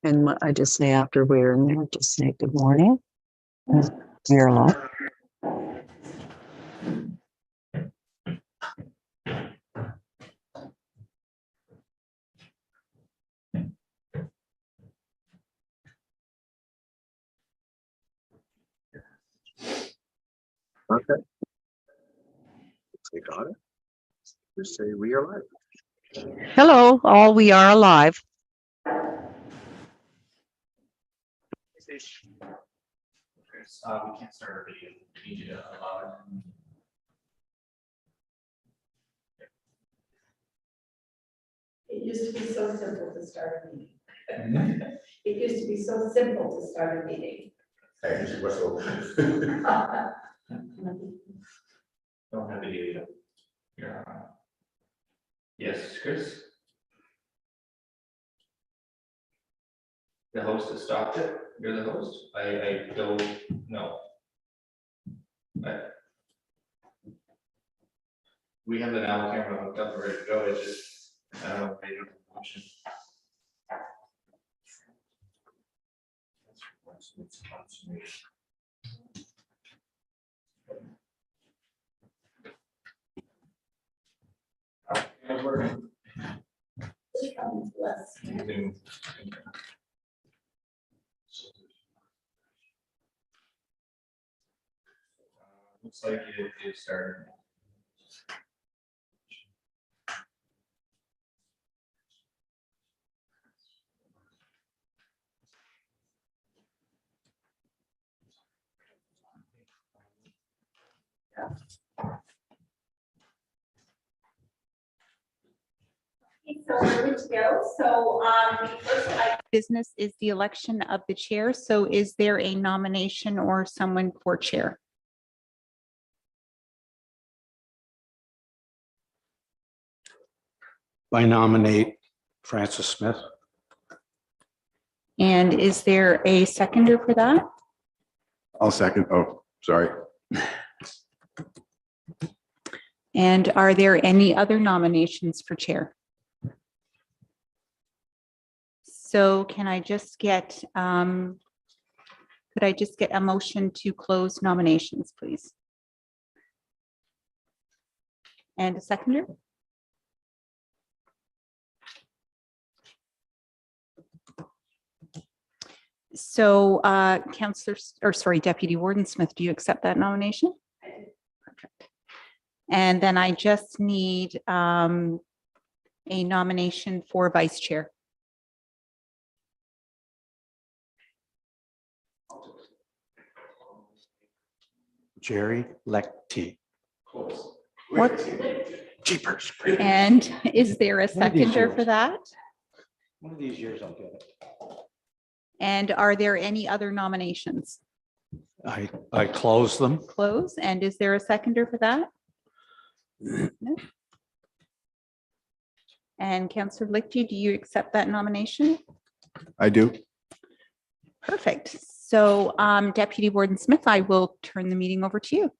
And I just say after we're in there, just say good morning. We're live. Okay. Take on it. Just say we are live. Hello, all. We are alive. We can't start our video. We need you to allow it. It used to be so simple to start a meeting. It used to be so simple to start a meeting. Don't have video yet. You're on. Yes, Chris? The host has stopped it. You're the host? I don't know. We have the now camera hooked up and ready to go. It's just, I don't know if they don't have an option. Looks like it started. So we're good to go. So first Business is the election of the chair. So is there a nomination or someone for chair? I nominate Francis Smith. And is there a seconder for that? I'll second. Oh, sorry. And are there any other nominations for chair? So can I just get, could I just get a motion to close nominations, please? And a seconder? So Councillor, or sorry, Deputy Warden Smith, do you accept that nomination? Perfect. And then I just need a nomination for vice chair. Jerry Lectie. What? Jeepers. And is there a One of these seconder for years. that? One of these years I'll get it. And are there any other nominations? I close them. Close. And is there a seconder for that? No. And Councillor Lichty, do you accept that nomination? I do. Perfect. So Deputy Warden Smith, I will turn the meeting over to you.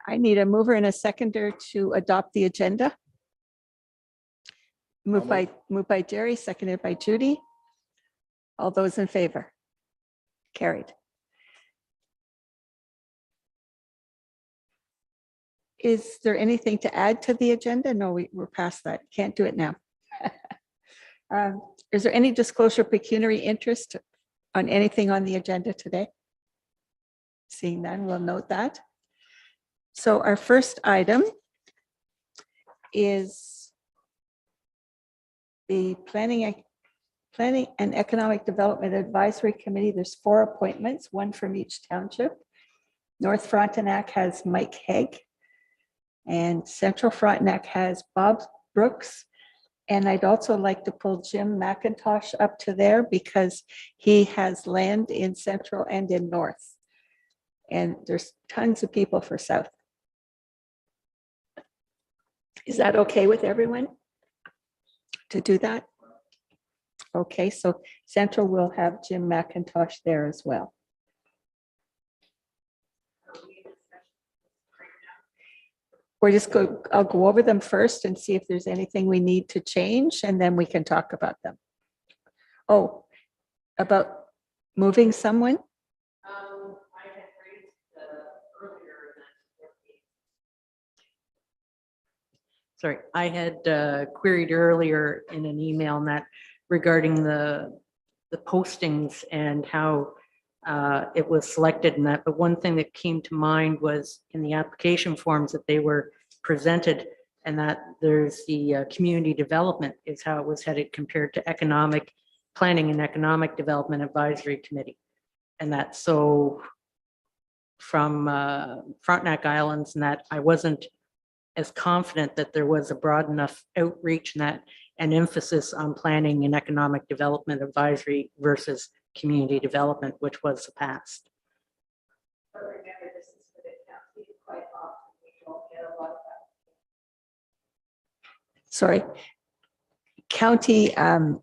I need a mover and a seconder to adopt the agenda. Moved by Jerry, seconded by Judy. All those in favor? Carried. Is there anything to add to the agenda? No, we're past that. Can't do it now. Is there any disclosure of pecuniary interest on anything on the agenda today? Seeing none, we'll note that. So our first item is the Planning and Economic Development Advisory Committee. There's 4 appointments, 1 from each township. North Frontenac has Mike Haig, and Central Frontenac has Bob Brooks And I'd also like to pull Jim McIntosh up to there because he has land in Central and in North. And there's tons of people for South. Is that okay with everyone? To do that? Okay, so Central will have Jim McIntosh there as well. We're just go, I'll go over them first and see if there's anything we need to change, and then we can talk about them. Oh, about moving someone? Sorry, I had queried earlier in an email and that regarding the postings and how it was selected and that, but one thing that came to mind was in the application forms that they were presented, and that there's the community development is how it was headed compared to economic planning and economic development advisory committee. And that so from Frontenac Islands, and that I wasn't as confident that there was a broad enough outreach and that an emphasis on planning and economic development advisory versus community development, which was the past. But remember, this is for the county, quite often we don't get a lot of that. Sorry. County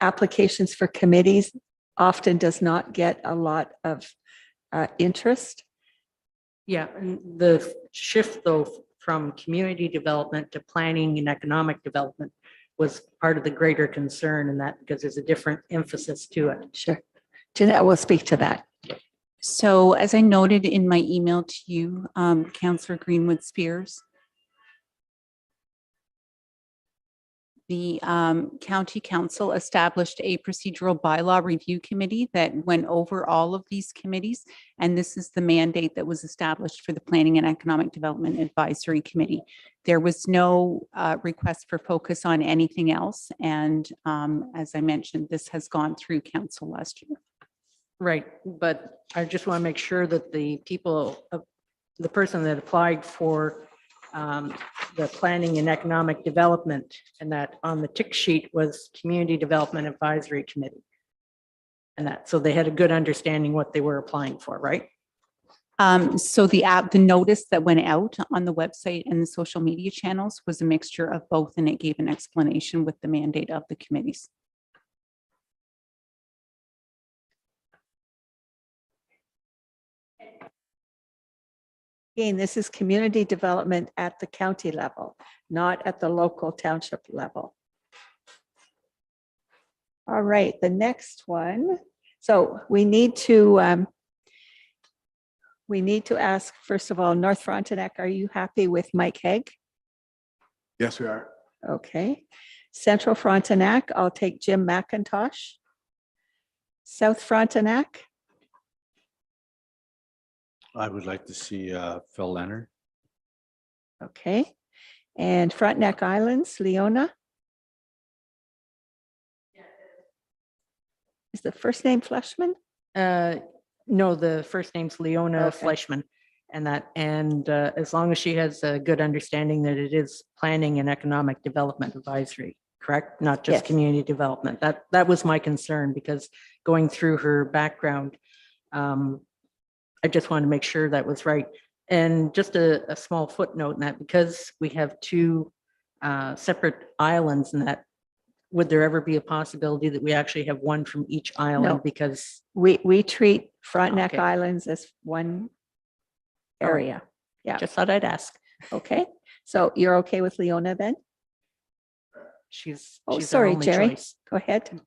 applications for committees often does not get a lot of interest. Yeah, and the shift though from community development to planning and economic development was part of the greater concern, and that because there's a different emphasis to it. Sure. Jeanette will speak to that. So as I noted in my email to you, Councillor Greenwood Spears, the county council established a procedural bylaw review committee that went over all of these committees. And this is the mandate that was established for the Planning and Economic Development Advisory Committee. There was no request for focus on anything else. And as I mentioned, this has gone through council last year. Right, but I just want to make sure that the people, the person that applied for the planning and economic development, and that on the tick sheet was Community Development Advisory Committee. And that, so they had a good understanding what they were applying for, right? So the notice that went out on the website and the social media channels was a mixture of both, and it gave an explanation with the mandate of the committees. Again, this is community development at the county level, not at the local township level. All right, the next one. So we need to ask, first of all, North Frontenac, are you happy with Mike Haig? Yes, we are. Okay. Central Frontenac, I'll take Jim McIntosh. South Frontenac, I would like to see Phil Leonard. okay. And Frontenac Islands, Leona. Is the first name Fleshman? No, the first name's Leona Okay. Fleischman. And that, and as long as she has a good understanding that it is planning and economic development advisory, correct? Not just Yes. community development. That was my concern, because going through her background, I just wanted to make sure that was right. And just a small footnote in that, because we have two separate islands, and that, would there ever be a possibility that we actually have one from each island? No. Because, We treat Frontenac Okay. Islands as one area. Yeah. just thought I'd ask. Okay, so you're okay with Leona then? She's Oh, our sorry, only Jerry. choice. Go ahead.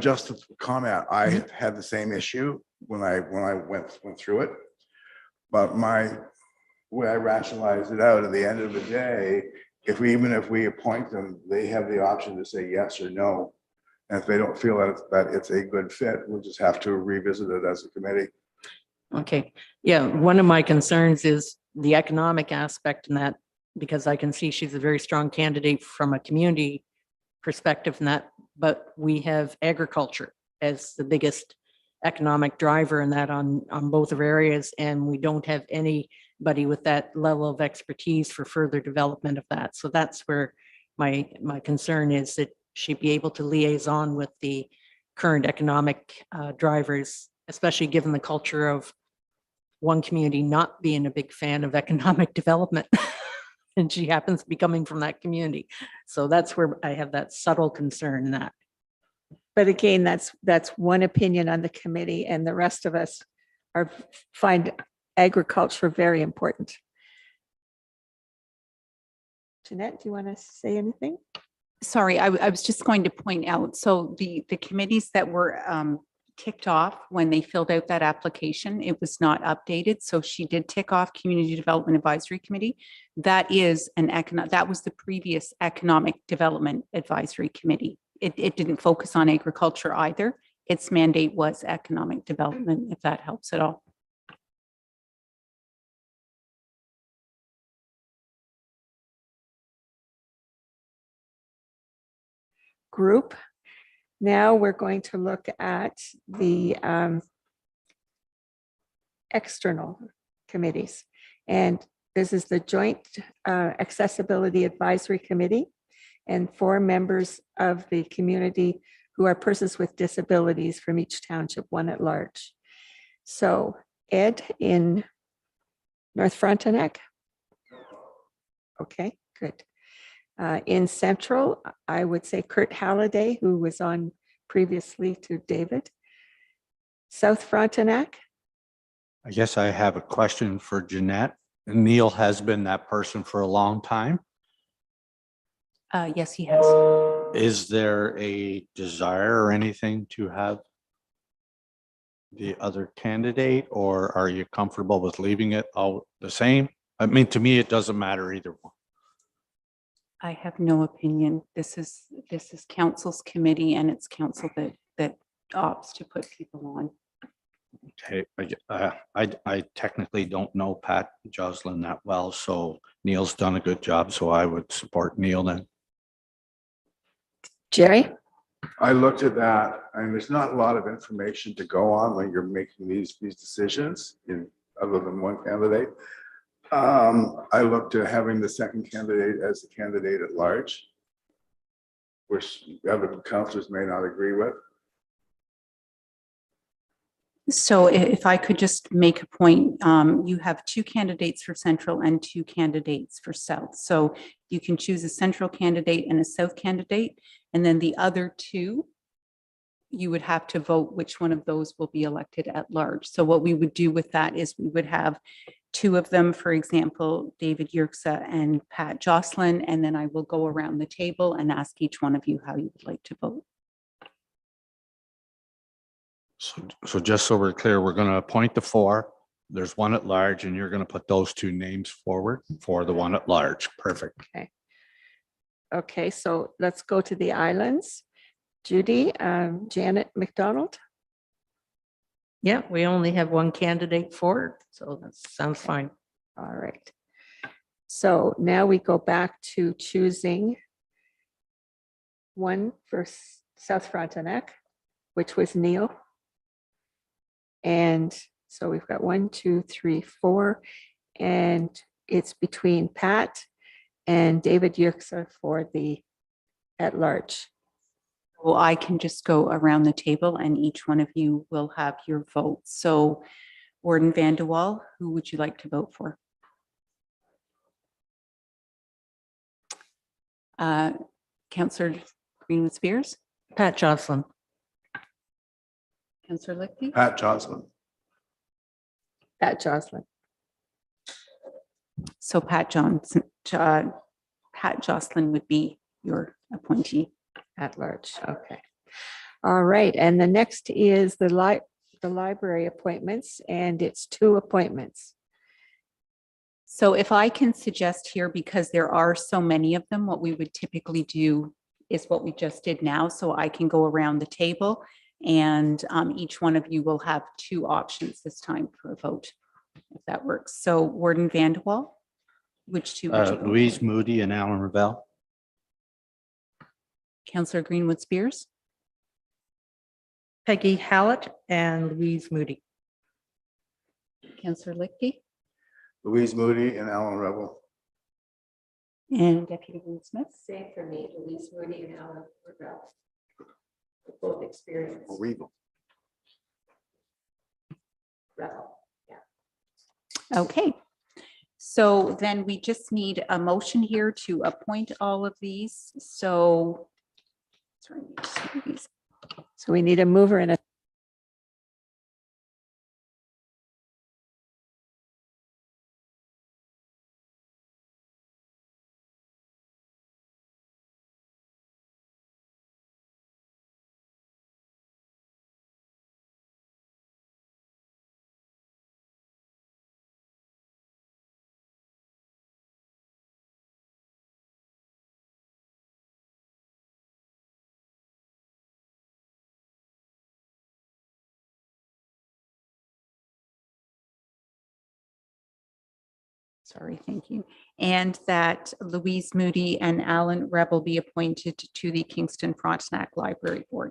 Just a comment. I had the same issue when I went through it. But way I rationalized it out, at the end of the day, even if we appoint them, they have the option to say yes or no. And if they don't feel that it's a good fit, we'll just have to revisit it as a committee. Okay, yeah, one of my concerns is the economic aspect in that, because I can see she's a very strong candidate from a community perspective in that, but we have agriculture as the biggest economic driver in that on both of areas, and we don't have anybody with that level of expertise for further development of that. So that's where my concern is, that she be able to liaison with the current economic drivers, especially given the culture of one community not being a big fan of economic development. And she happens to be coming from that community. So that's where I have that subtle concern in that. But again, that's one opinion on the committee, and the rest of us find agriculture very important. Jeanette, do you want to say anything? Sorry, I was just going to point out, so the committees that were ticked off when they filled out that application, it was not updated. So she did tick off Community Development Advisory Committee. That is that was the previous Economic Development Advisory Committee. It didn't focus on agriculture either. Its mandate was economic development, if that helps at all. Group. Now we're going to look at the external committees. And this is the Joint Accessibility Advisory Committee and 4 members of the community who are persons with disabilities from each township, 1 at large. So Ed in North Frontenac. Okay, good. In Central, I would say Kurt Halliday, who was on previously to David. South Frontenac, I guess I have a question for Jeanette. Neil has been that person for a long time. Yes, he has. Is there a desire or anything to have the other candidate, or are you comfortable with leaving it all the same? I mean, to me, it doesn't matter either one. I have no opinion. This is council's committee, and it's council that opts to put people on. Okay, I technically don't know Pat Jocelyn that well, so Neil's done a good job, so I would support Neil then. Jerry? I looked at that, and there's not a lot of information to go on when you're making these decisions other than one candidate. I looked at having the second candidate as the candidate at large, which other councillors may not agree with. So if I could just make a point, you have 2 candidates for Central and 2 candidates for South. So you can choose a Central candidate and a South candidate, and then the other 2, you would have to vote which one of those will be elected at large. So what we would do with that is we would have 2 of them, for example, David Yerxa and Pat Jocelyn, and then I will go around the table and ask each one of you how you would like to vote. So just so we're clear, we're going to appoint the 4. There's 1 at large, and you're going to put those 2 names forward for the 1 at large. Perfect. Okay, so let's go to the islands. Judy, Janet McDonald. Yeah, we only have 1 candidate for it, so that sounds fine. All right. So now we go back to choosing 1 for South Frontenac, which was Neil. And so we've got 1, 2, 3, 4, and it's between Pat and David Yerxa for the at-large. Well, I can just go around the table and each one of you will have your vote. So Warden Van de Wal, who would you like to vote for? Councillor Greenwood Spears, Pat Jocelyn. Councillor Lichty, Pat Jocelyn. Pat Jocelyn. so Pat Jocelyn would be your appointee. At large, okay. All right, and the next is the library appointments, and it's 2 appointments. So if I can suggest here, because there are so many of them, what we would typically do is what we just did now. So I can go around the table and each one of you will have 2 options this time for a vote, if that works. So Warden Van de Wal, which 2 would you go Louise for? Moody and Alan Ravel. Councillor Greenwood Spears, Peggy Hallett and Louise Moody. Councillor Lichty, Louise Moody and Alan Rebel. And Deputy Dean Smith. Same for me, Louise Moody and Alan Rebel. Both experienced. I'll read them. Rebel. Okay. So then we just need a motion here to appoint all of these. So. Sorry, these. So we need a mover and a Sorry, thank you. And that Louise Moody and Alan Rebel be appointed to the Kingston Frontenac Library Board.